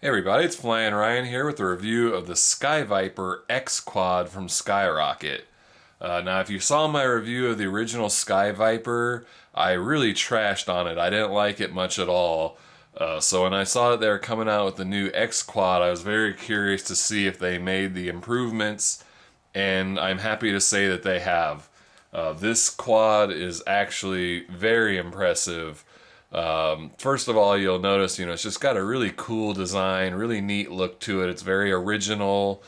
Hey everybody, it's Flyin Ryan here with a review of the Skyviper X Quad from Skyrocket. Now, if you saw my review of the original Skyviper, I really trashed on it. I didn't like it much at all. So when I saw that they were coming out with the new X Quad, I was very curious to see if they made the improvements, and I'm happy to say that they have. This quad is actually very impressive. First of all, you'll notice, it's just got a really cool design, really neat look to it. It's very original.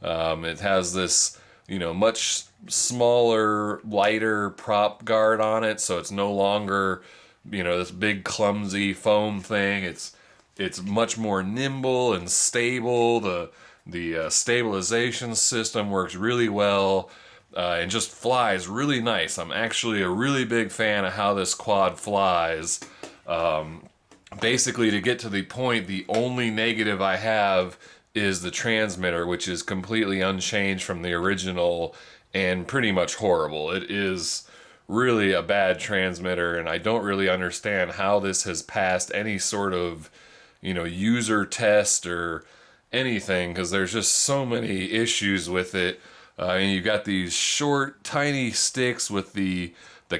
It has this, much smaller, lighter prop guard on it, so it's no longer, this big clumsy foam thing. It's much more nimble and stable. The stabilization system works really well. And just flies really nice. I'm actually a really big fan of how this quad flies. Basically, to get to the point, the only negative I have is the transmitter, which is completely unchanged from the original and pretty much horrible. It is really a bad transmitter, and I don't really understand how this has passed any sort of, user test or anything, because there's just so many issues with it. And you've got these short, tiny sticks with the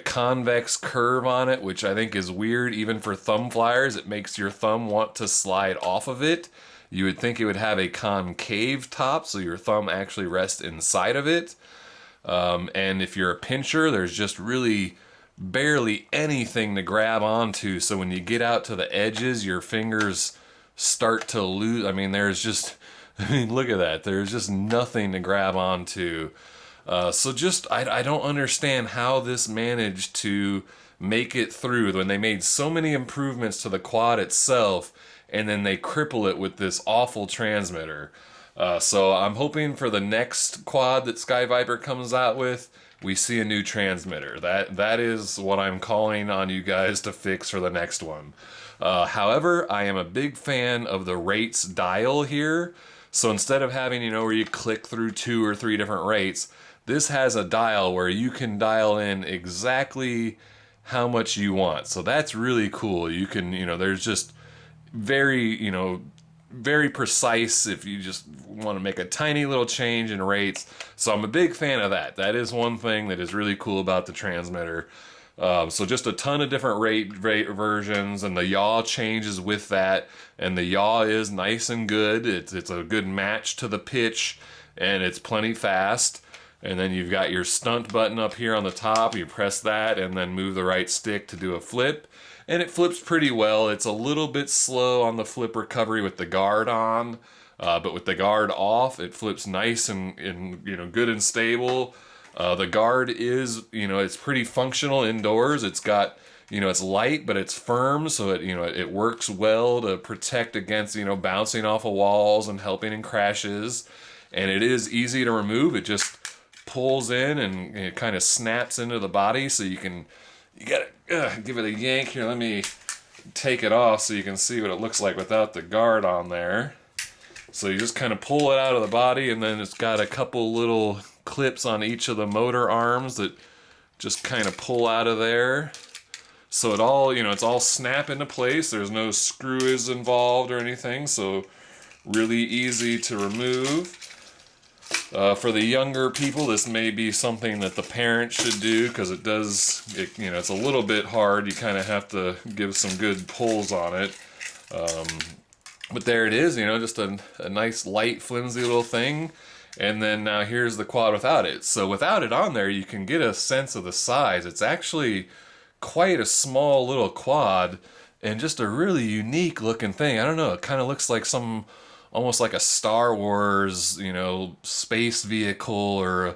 convex curve on it, which I think is weird even for thumb flyers. It makes your thumb want to slide off of it. You would think it would have a concave top, so your thumb actually rests inside of it. And if you're a pincher, there's just really barely anything to grab onto. So when you get out to the edges, your fingers start to lose. There's just, look at that. There's just nothing to grab onto. I don't understand how this managed to make it through when they made so many improvements to the quad itself, and then they cripple it with this awful transmitter. So I'm hoping for the next quad that Skyviper comes out with, we see a new transmitter. That is what I'm calling on you guys to fix for the next one. However, I am a big fan of the rates dial here. So instead of having, where you click through 2 or 3 different rates, this has a dial where you can dial in exactly how much you want. So that's really cool. You can, there's just very precise if you just want to make a tiny little change in rates. So I'm a big fan of that. That is one thing that is really cool about the transmitter. So just a ton of different rate versions, and the yaw changes with that. And the yaw is nice and good. It's a good match to the pitch, and it's plenty fast. And then you've got your stunt button up here on the top. You press that and then move the right stick to do a flip. And it flips pretty well. It's a little bit slow on the flip recovery with the guard on. But with the guard off, it flips nice and good and stable. The guard is, it's pretty functional indoors. It's got, it's light, but it's firm. So it works well to protect against, bouncing off of walls and helping in crashes. And it is easy to remove. It just pulls in and it kind of snaps into the body, so you gotta give it a yank here. Let me take it off so you can see what it looks like without the guard on there. So you just kind of pull it out of the body, and then it's got a couple little clips on each of the motor arms that just kind of pull out of there. So it all, it's all snap into place. There's no screws involved or anything, so really easy to remove. For the younger people, this may be something that the parents should do, because it's a little bit hard. You kind of have to give some good pulls on it. But there it is, just a nice, light, flimsy little thing. And then now here's the quad without it. So without it on there, you can get a sense of the size. It's actually quite a small little quad, and just a really unique looking thing. I don't know, it kind of looks like almost like a Star Wars, space vehicle, or,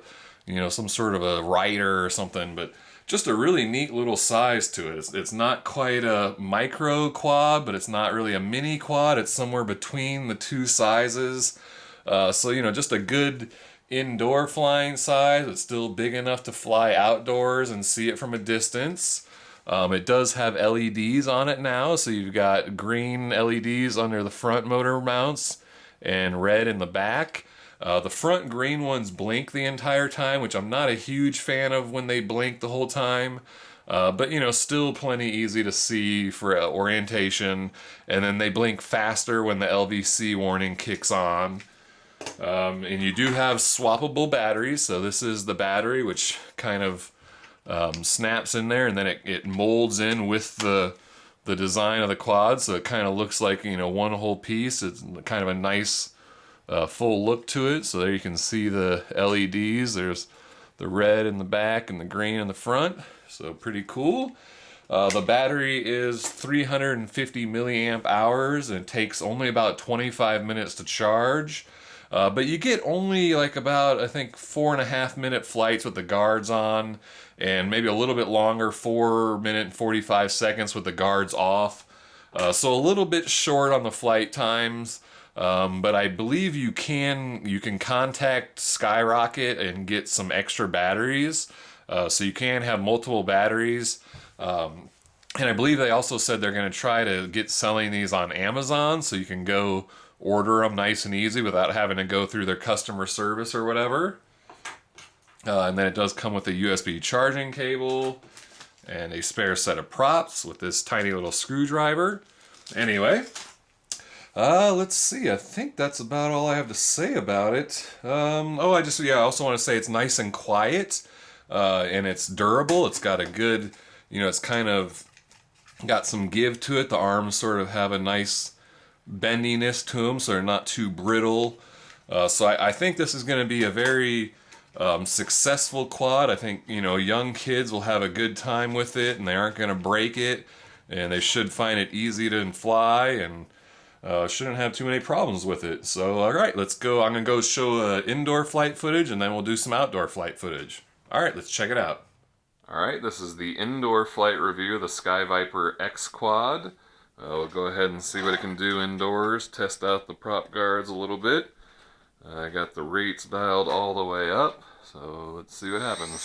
some sort of a rider or something, but just a really neat little size to it. It's not quite a micro quad, but it's not really a mini quad. It's somewhere between the two sizes. So, just a good indoor flying size. It's still big enough to fly outdoors and see it from a distance. It does have LEDs on it now, so you've got green LEDs under the front motor mounts and red in the back. The front green ones blink the entire time, which I'm not a huge fan of when they blink the whole time. but you know, still plenty easy to see for orientation. And then they blink faster when the LVC warning kicks on. And you do have swappable batteries, so this is the battery which kind of snaps in there, and then it molds in with the design of the quad, so it kind of looks like, you know, one whole piece. It's kind of a nice full look to it. So there you can see the LEDs. There's the red in the back and the green in the front, so pretty cool. The battery is 350 milliamp hours and it takes only about 25 minutes to charge. But you get only like about, I think, 4.5 minute flights with the guards on, and maybe a little bit longer, 4 minute and 45 seconds with the guards off. So a little bit short on the flight times. But I believe you can contact Skyrocket and get some extra batteries. So you can have multiple batteries. And I believe they also said they're going to try to get selling these on Amazon, so you can go order them nice and easy without having to go through their customer service or whatever. And then it does come with a USB charging cable and a spare set of props with this tiny little screwdriver. Anyway, let's see. I think that's about all I have to say about it. I also want to say it's nice and quiet, and it's durable. It's got a good, it's kind of got some give to it. The arms sort of have a nice bendiness to them, so they're not too brittle. So I think this is going to be a very successful quad. I think, young kids will have a good time with it, and they aren't going to break it, and they should find it easy to fly, and shouldn't have too many problems with it. So, all right, let's go. I'm going to go show indoor flight footage, and then we'll do some outdoor flight footage. All right, let's check it out. All right, this is the indoor flight review of the Sky Viper X Quad. We'll go ahead and see what it can do indoors, test out the prop guards a little bit. I got the rates dialed all the way up, so let's see what happens.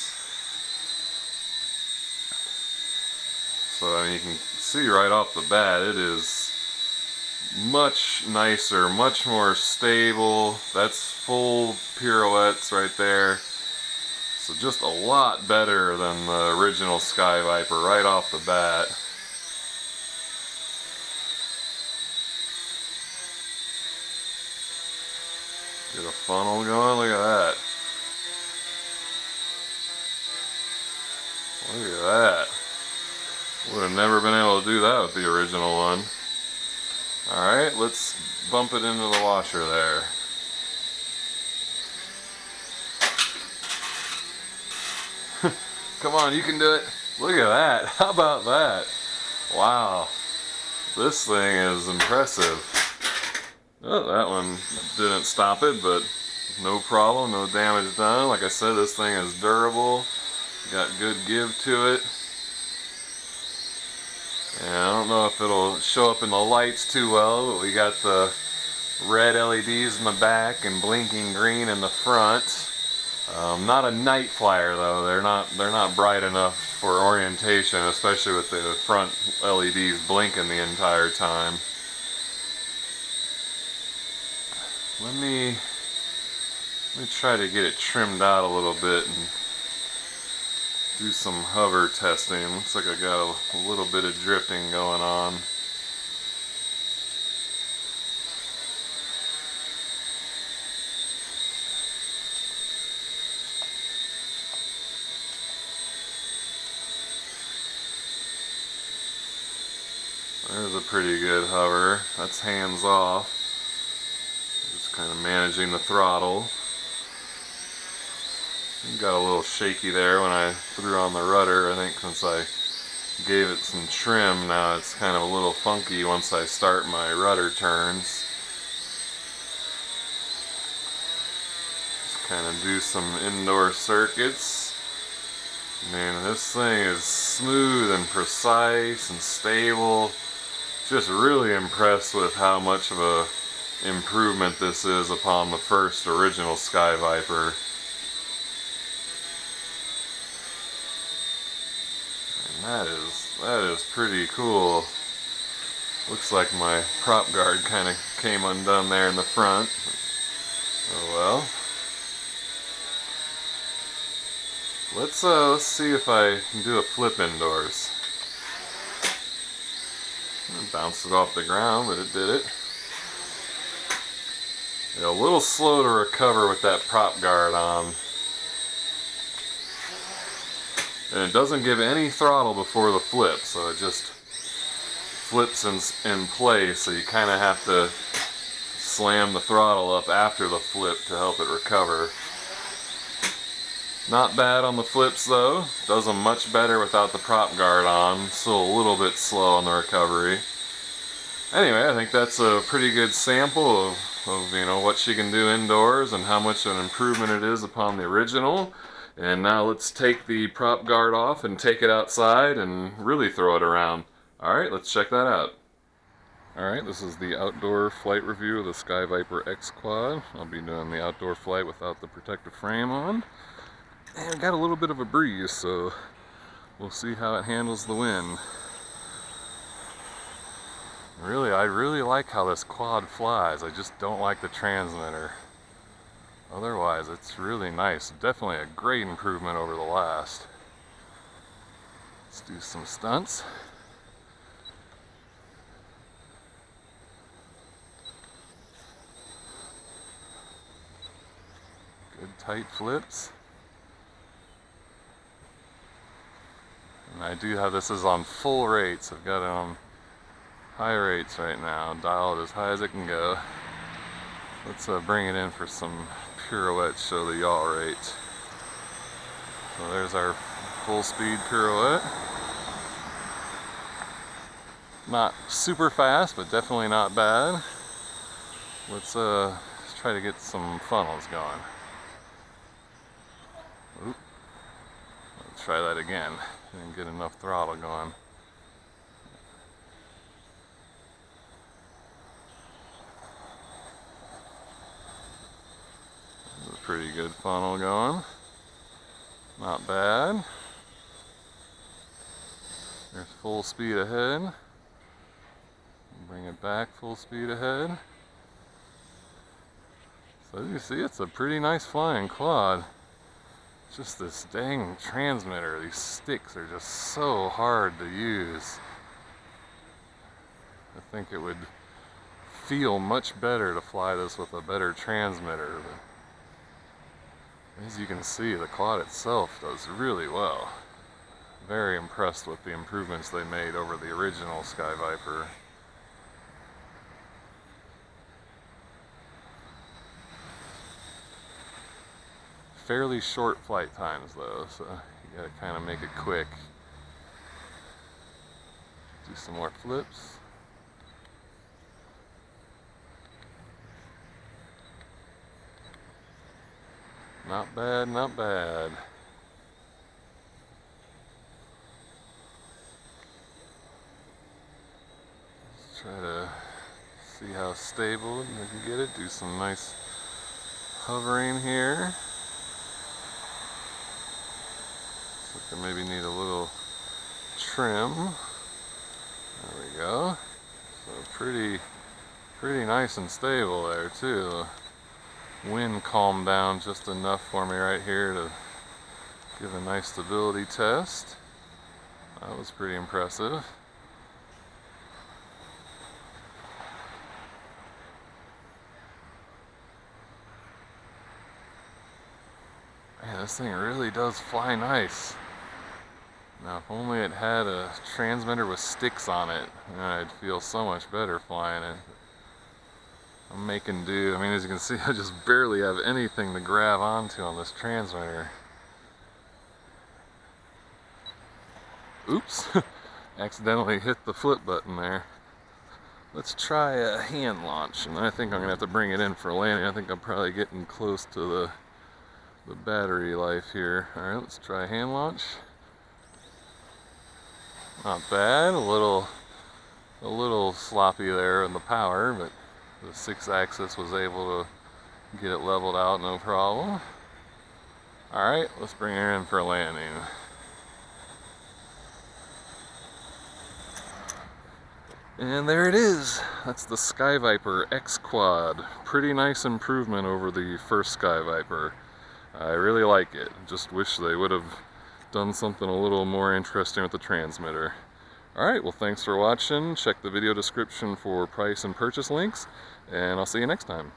So you can see right off the bat, it is much nicer, much more stable. That's full pirouettes right there. So just a lot better than the original Sky Viper right off the bat. Get a funnel going, look at that. Look at that. Would have never been able to do that with the original one. Alright, let's bump it into the washer there. Come on, you can do it. Look at that. How about that? Wow. This thing is impressive. Oh, that one didn't stop it, but no problem, no damage done. Like I said, this thing is durable. Got good give to it. And I don't know if it'll show up in the lights too well, but we got the red LEDs in the back and blinking green in the front. Not a night flyer though. They're not bright enough for orientation, especially with the front LEDs blinking the entire time. Let me try to get it trimmed out a little bit and do some hover testing. Looks like I got a little bit of drifting going on. There's a pretty good hover. That's hands off. Just kind of managing the throttle. Got a little shaky there when I threw on the rudder. I think since I gave it some trim, now it's kind of a little funky once I start my rudder turns. Just kind of do some indoor circuits. Man, this thing is smooth and precise and stable. Just really impressed with how much of a improvement this is upon the first original Sky Viper. And that is pretty cool. Looks like my prop guard kind of came undone there in the front. Oh well. Let's see if I can do a flip indoors. I bounced it off the ground, but it did it. A little slow to recover with that prop guard on. And it doesn't give any throttle before the flip, so it just flips in place, so you kind of have to slam the throttle up after the flip to help it recover. Not bad on the flips though. Does them much better without the prop guard on. Still a little bit slow on the recovery. Anyway, I think that's a pretty good sample of you know, what she can do indoors and how much of an improvement it is upon the original. And now let's take the prop guard off and take it outside and really throw it around. Alright, let's check that out. Alright, this is the outdoor flight review of the Skyviper X Quad. I'll be doing the outdoor flight without the protective frame on. And I got a little bit of a breeze, so we'll see how it handles the wind. I really like how this quad flies. I just don't like the transmitter. Otherwise, it's really nice. Definitely a great improvement over the last. Let's do some stunts. Good tight flips. And I do have this is on full rates. I've got it on high rates right now. Dial it as high as it can go. Let's bring it in for some pirouettes, show the yaw rate. So there's our full speed pirouette. Not super fast, but definitely not bad. Let's try to get some funnels going. Oop. Let's try that again. Didn't get enough throttle going. Pretty good funnel going. Not bad. There's full speed ahead. Bring it back full speed ahead. So as you see, it's a pretty nice flying quad. It's just this dang transmitter. These sticks are just so hard to use. I think it would feel much better to fly this with a better transmitter. But as you can see, the quad itself does really well. Very impressed with the improvements they made over the original Skyviper. Fairly short flight times though, so you gotta kind of make it quick. Do some more flips. Not bad, not bad. Let's try to see how stable we can get it. Do some nice hovering here. Looks like I maybe need a little trim. There we go. So pretty nice and stable there too. Wind calmed down just enough for me right here to give a nice stability test. That was pretty impressive. Man, this thing really does fly nice. Now, if only it had a transmitter with sticks on it, then I'd feel so much better flying it. I'm making do. I mean, as you can see, I just barely have anything to grab onto on this transmitter. Oops! Accidentally hit the flip button there. Let's try a hand launch, and I think I'm gonna have to bring it in for landing. I think I'm probably getting close to the battery life here. All right, let's try a hand launch. Not bad. A little sloppy there in the power, but the 6-axis was able to get it leveled out, no problem. Alright, let's bring her in for a landing. And there it is. That's the Skyviper X Quad. Pretty nice improvement over the first Skyviper. I really like it. Just wish they would have done something a little more interesting with the transmitter. Alright, well thanks for watching. Check the video description for price and purchase links, and I'll see you next time.